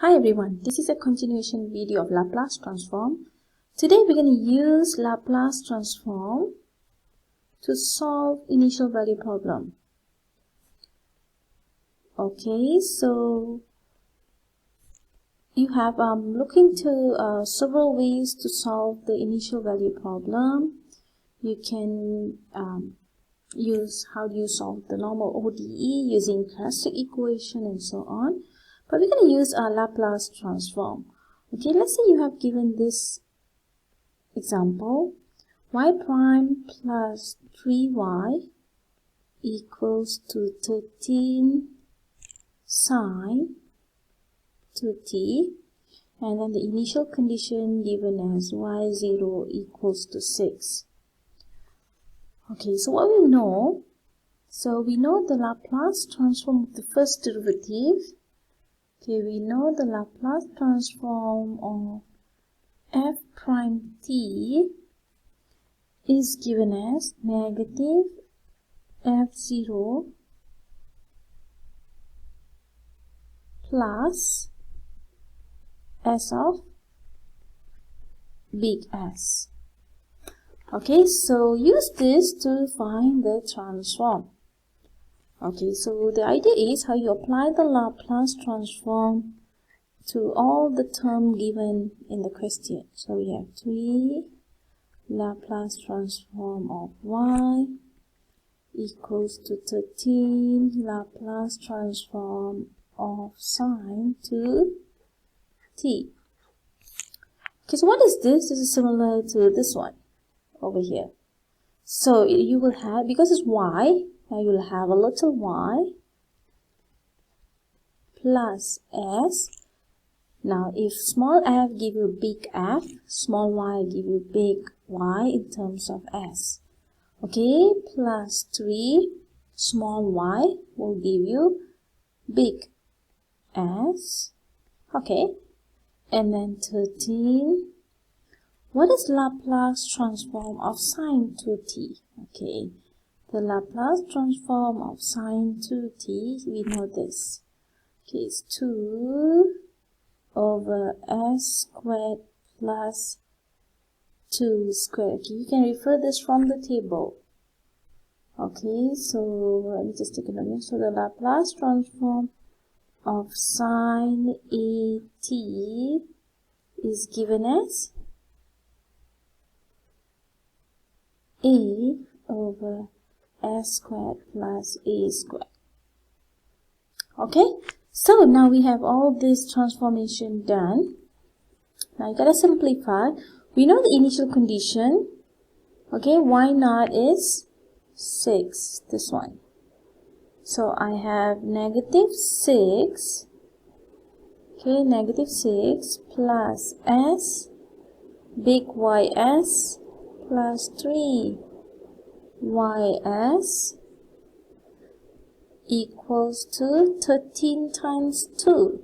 Hi everyone, this is a continuation video of Laplace Transform. Today we're going to use Laplace Transform to solve initial value problem. Okay, so you have looked into several ways to solve the initial value problem. You can use how do you solve the normal ODE using characteristic equation and so on. But we're going to use a Laplace transform. Okay, let's say you have given this example. Y prime plus 3y equals to 13 sine 2t. And then the initial condition given as y0 equals to 6. Okay, so what we know, we know the Laplace transform of the first derivative. Okay, we know the Laplace transform of f prime t is given as negative f0 plus s of big S. Okay, so use this to find the transform. Okay, so the idea is how you apply the Laplace transform to all the term given in the question. So we have 3 Laplace transform of y equals to 13 Laplace transform of sine to t. Okay, so what is this? This is similar to this one over here. So you will have, because it's y, now you will have a little y plus s. Now if small f give you big F, small y give you big Y in terms of s. Okay, plus 3 small y will give you big S. Okay, and then 13. What is Laplace transform of sine 2t? Okay, the Laplace transform of sine 2t, we know this. Okay, it's 2 over s squared plus 2 squared. Okay, you can refer this from the table. Okay, so let me just take a look. So the Laplace transform of sine at is given as a over s squared plus a squared. Okay, so now we have all this transformation done. Now you gotta simplify. We know the initial condition. Okay, y naught is 6, this one. So I have negative 6. Okay, negative 6 plus s big ys plus 3 ys equals to 13 times 2,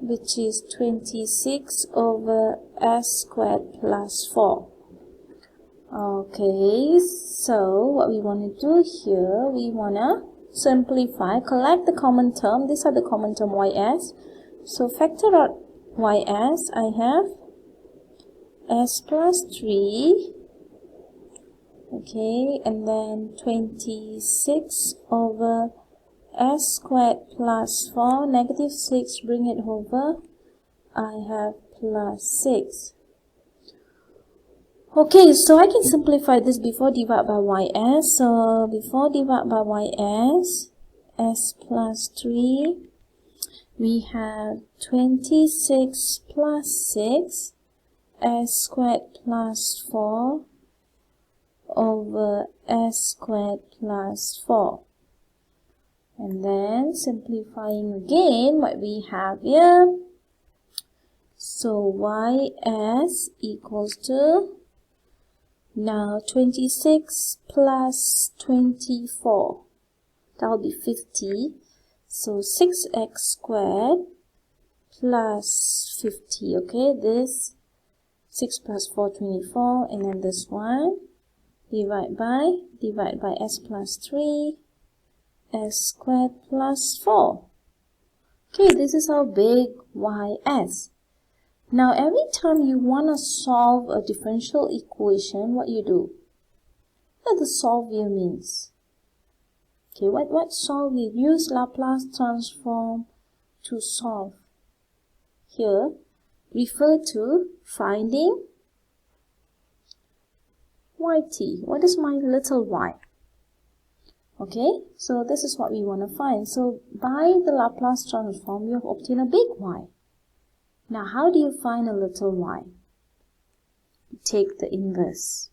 which is 26 over s squared plus 4. Okay, so what we want to do here, we want to simplify, collect the common term. These are the common term ys. So factor out ys, I have s plus 3. Okay, and then 26 over s squared plus 4, negative 6, bring it over, I have plus 6. Okay, so I can simplify this before divide by ys. So before divide by ys, s plus 3, we have 26 plus 6, s squared plus 4 over s squared plus 4. And then simplifying again what we have here. So ys equals to, now 26 plus 24, that will be 50. So 6x squared plus 50. Okay, this 6 plus 4, 24, and then this one divide by s plus 3, s squared plus 4. Okay, this is our big ys. Now every time you want to solve a differential equation, what you do? What the solve here means? Okay, what solve here? Use Laplace transform to solve. Here, refer to finding yt. What is my little y? Okay, so this is what we want to find. So by the Laplace transform, you have obtained a big y. Now, how do you find a little y? Take the inverse.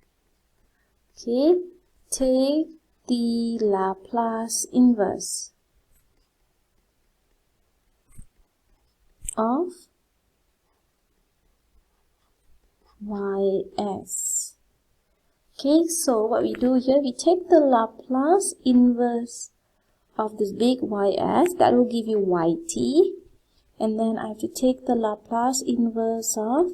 Okay, take the Laplace inverse of ys. Okay, so what we do here, we take the Laplace inverse of this big ys, that will give you yt, and then I have to take the Laplace inverse of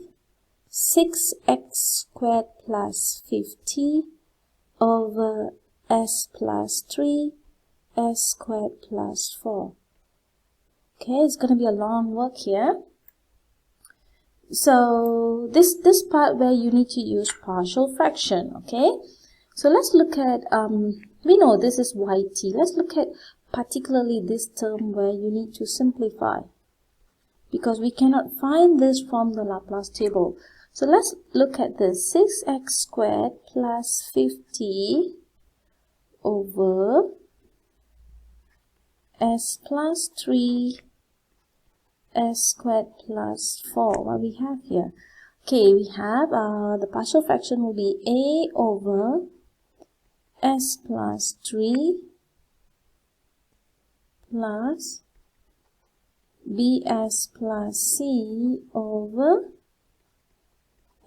6x squared plus 50 over s plus 3, s squared plus 4. Okay, it's going to be a long work here. So this part where you need to use partial fraction, okay? So let's look at, we know this is yt. Let's look at particularly this term where you need to simplify, because we cannot find this from the Laplace table. So let's look at this. 6x squared plus 50 over s plus 3 s squared plus 4. What we have here? Okay, we have the partial fraction will be a over s plus 3 plus bs plus c over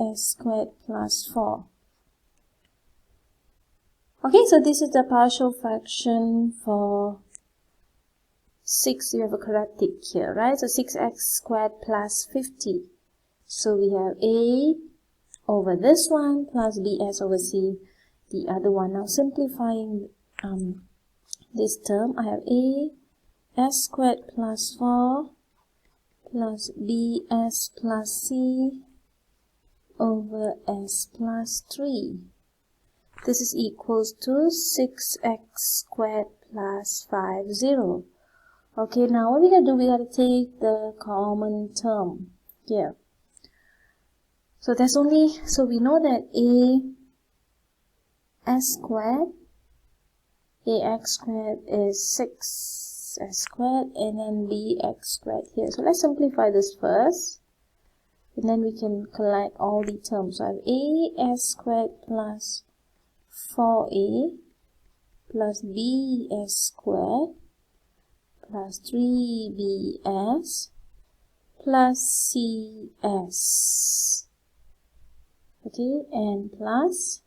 s squared plus 4. Okay, so this is the partial fraction for 6. You have a quadratic here, right? So 6x squared plus 50. So we have a over this one plus bs over c, the other one. Now simplifying this term, I have a s squared plus 4 plus bs plus c over s plus 3. This is equals to 6x squared plus 50. Okay, now what we gotta do, we gotta take the common term here. So there's only, so we know that ax squared is 6s squared, and then bx squared here. So let's simplify this first, and then we can collect all the terms. So I have as squared plus 4a plus bs squared plus 3bs plus cs, okay, and plus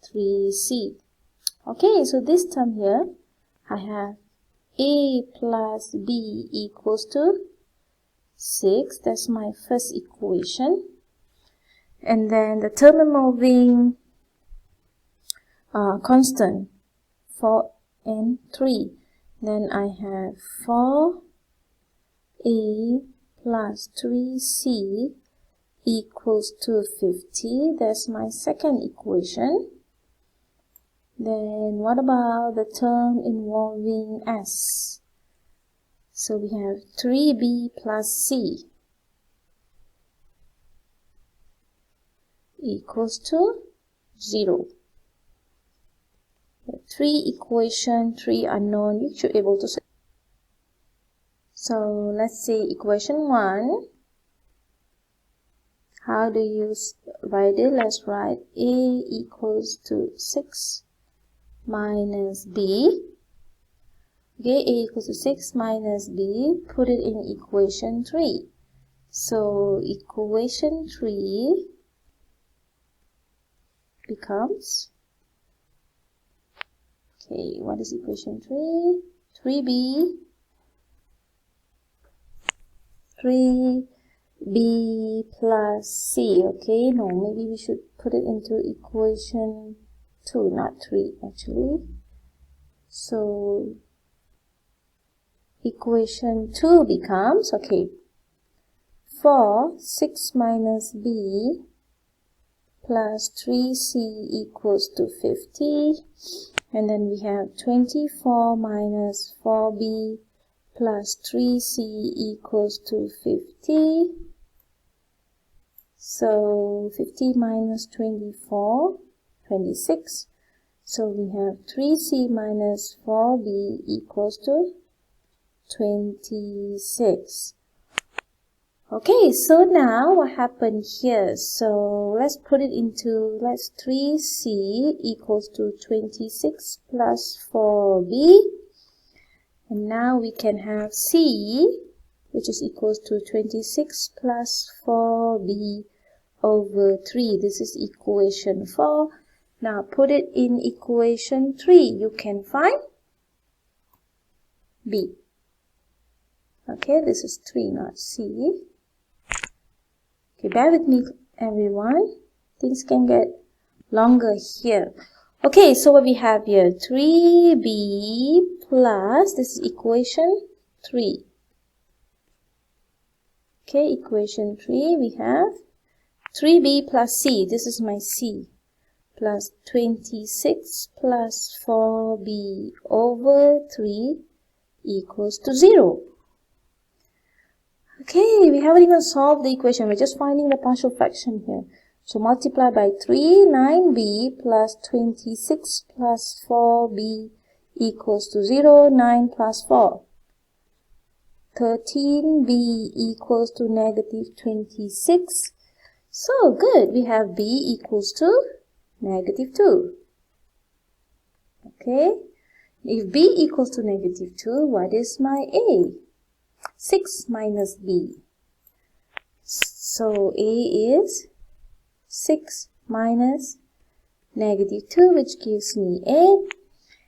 3c. Okay, so this term here, I have a plus b equals to 6. That's my first equation. And then the term involving constant 4 and 3. Then I have 4a plus 3c equals to 50. That's my second equation. Then what about the term involving s? So we have 3b plus c equals to 0. 3 equation, 3 unknown, you should be able to say. So let's say equation 1. How do you write it? Let's write a equals to 6 minus b. Okay, a equals to 6 minus b. Put it in equation 3. So equation 3 becomes, okay, what is equation 3? 3b plus c. Okay, no, maybe we should put it into equation 2, not 3 actually. So equation 2 becomes, okay, for 6 minus b plus 3c equals to 50, and then we have 24 minus 4b plus 3c equals to 50. So 50 minus 24, 26. So we have 3c minus 4b equals to 26. Okay, so now what happened here? So let's put it into, let's 3c equals to 26 plus 4b. And now we can have c, which is equals to 26 plus 4b over 3. This is equation 4. Now put it in equation 3. You can find b. Okay, this is 3, not c. Okay, bear with me, everyone. Things can get longer here. Okay, so what we have here, 3b plus, this is equation 3. Okay, equation 3, we have 3b plus c, this is my c, plus 26 plus 4b over 3 equals to 0. Okay, we haven't even solved the equation. We're just finding the partial fraction here. So multiply by 3, 9b plus 26 plus 4b equals to 0, 9 plus 4. 13b equals to negative 26. So good, we have b equals to negative 2. Okay, if b equals to negative 2, what is my a? 6 minus b. So a is 6 minus negative 2, which gives me a.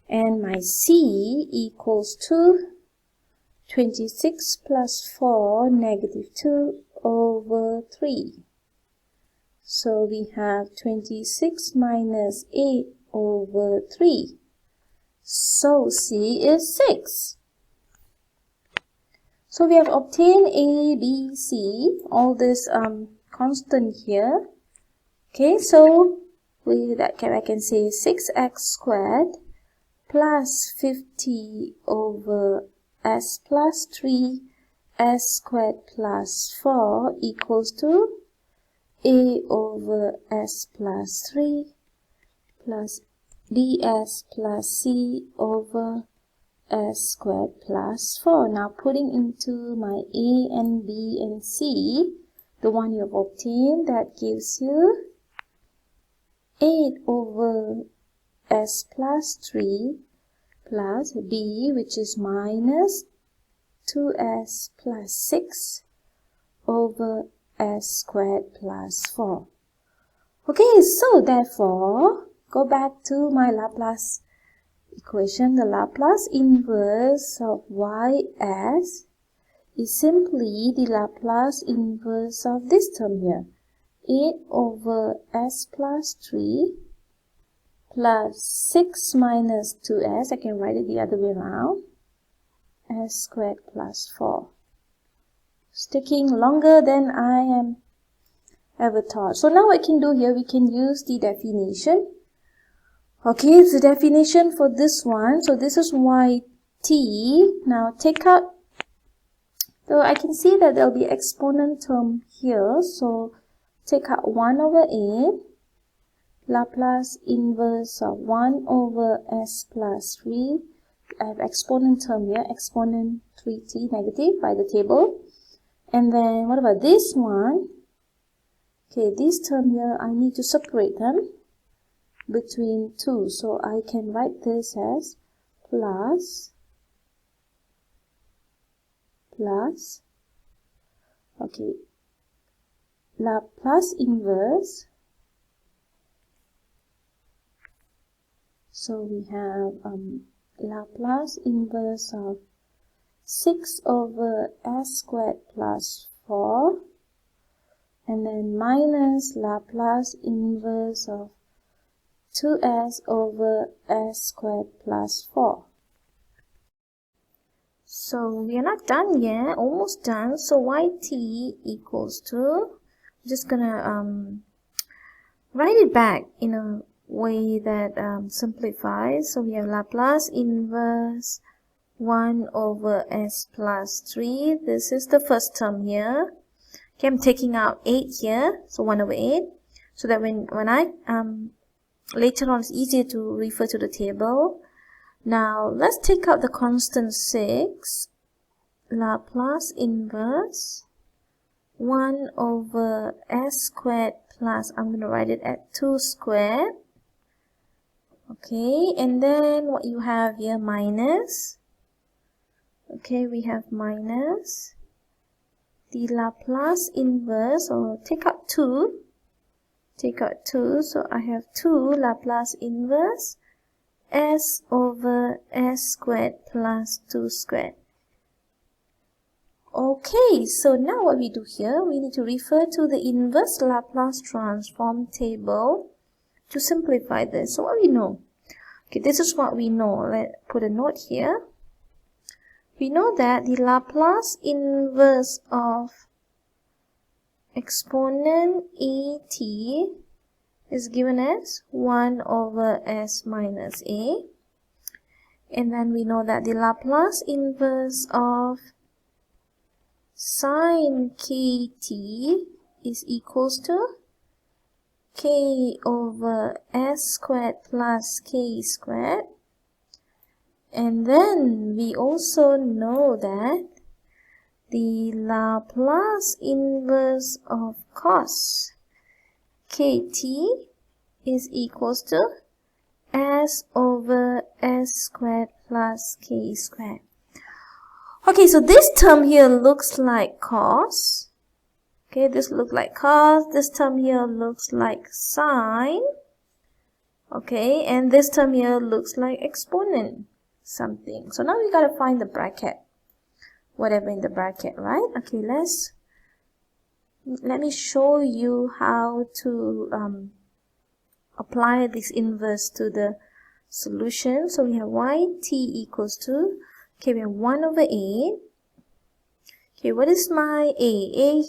And my c equals to 26 plus 4 negative 2 over 3. So we have 26 minus 8 over 3. So c is 6. So we have obtained a, b, c, all this constant here. Okay, so I can say 6x squared plus 50 over s plus 3 s squared plus 4 equals to a over s plus 3 plus ds plus c over s squared plus 4. Now putting into my a and b and c, the one you have obtained, that gives you 8 over s plus 3 plus b, which is minus 2s plus 6 over s squared plus 4. Okay, so therefore, go back to my Laplace equation. The Laplace inverse of ys is simply the Laplace inverse of this term here. 8 over s plus 3 plus 6 minus 2s, I can write it the other way around, s squared plus 4. It's taking longer than I am ever taught. So now what I can do here, we can use the definition. Okay, it's the definition for this one. So this is yt. Now take out, so I can see that there will be exponent term here. So take out 1 over a, Laplace inverse of 1 over s plus 3. I have exponent term here, exponent 3t negative by the table. And then what about this one? Okay, this term here, I need to separate them between 2. So I can write this as plus, okay, Laplace inverse. So we have Laplace inverse of 6 over s squared plus 4, and then minus Laplace inverse of 2s over s squared plus 4. So we are not done yet, almost done. So yt equals to, I'm just gonna write it back in a way that simplifies. So we have Laplace inverse 1 over s plus 3. This is the first term here. Okay, I'm taking out 8 here, so 1 over 8. So that when I later on it's easier to refer to the table. Now let's take out the constant 6. Laplace inverse 1 over s squared plus, I'm going to write it at 2 squared. Okay, and then what you have here, minus. Okay, we have minus the Laplace inverse, or take out 2. Take out 2, so I have 2 Laplace inverse s over s squared plus 2 squared. Okay, so now what we do here, we need to refer to the inverse Laplace transform table to simplify this. So what we know? Okay, this is what we know. Let's put a note here. We know that the Laplace inverse of exponent at is given as 1 over s minus a. And then we know that the Laplace inverse of sine kt is equals to k over s squared plus k squared. And then we also know that the Laplace inverse of cos kt is equals to s over s squared plus k squared. Okay, so this term here looks like cos. Okay, this looks like cos. This term here looks like sine. Okay, and this term here looks like exponent something. So now we gotta find the bracket. Whatever in the bracket, right? Okay, let me show you how to apply this inverse to the solution. So we have yt equals to, okay, we have 1 over 8. Okay, what is my a? A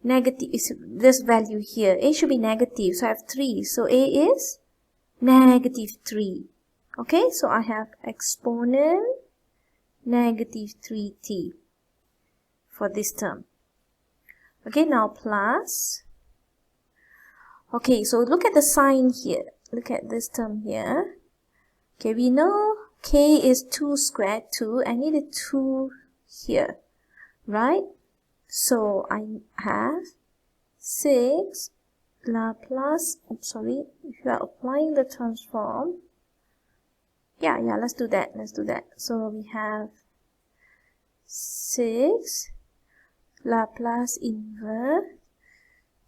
negative is this value here. A should be negative, so I have 3. So a is negative 3. Okay, so I have exponent negative 3t for this term. Okay, now plus. Okay, so look at the sign here. Look at this term here. Okay, we know k is 2 squared, 2. I need a 2 here, right? So I have 6 Laplace, sorry, if you are applying the transform, yeah, let's do that. So we have 6 Laplace inverse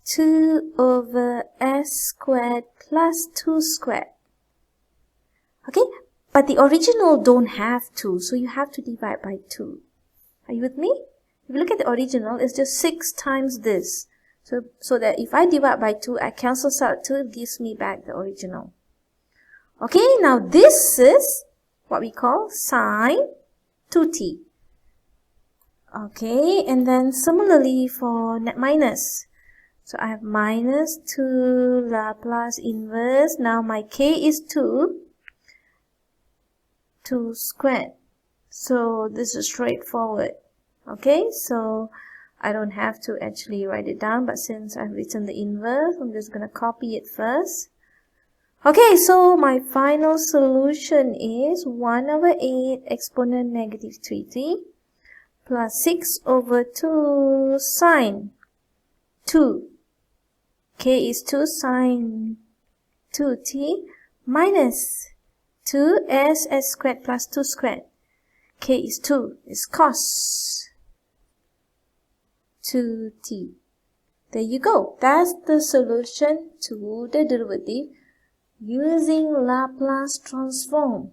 2 over s squared plus 2 squared. Okay, but the original don't have 2, so you have to divide by 2. Are you with me? If you look at the original, it's just 6 times this. So that if I divide by 2, I cancel out 2, it gives me back the original. Okay, now this is what we call sine 2t. Okay, and then similarly for minus. So I have minus 2 Laplace inverse. Now my k is 2 squared. So this is straightforward. Okay, so I don't have to actually write it down, but since I've written the inverse, I'm just going to copy it first. Okay, so my final solution is 1 over 8 exponent negative 3t plus 6 over 2 sine 2. K is 2 sine 2t minus 2s s squared plus 2 squared. K is 2, is cos 2t. There you go. That's the solution to the derivative using Laplace transform.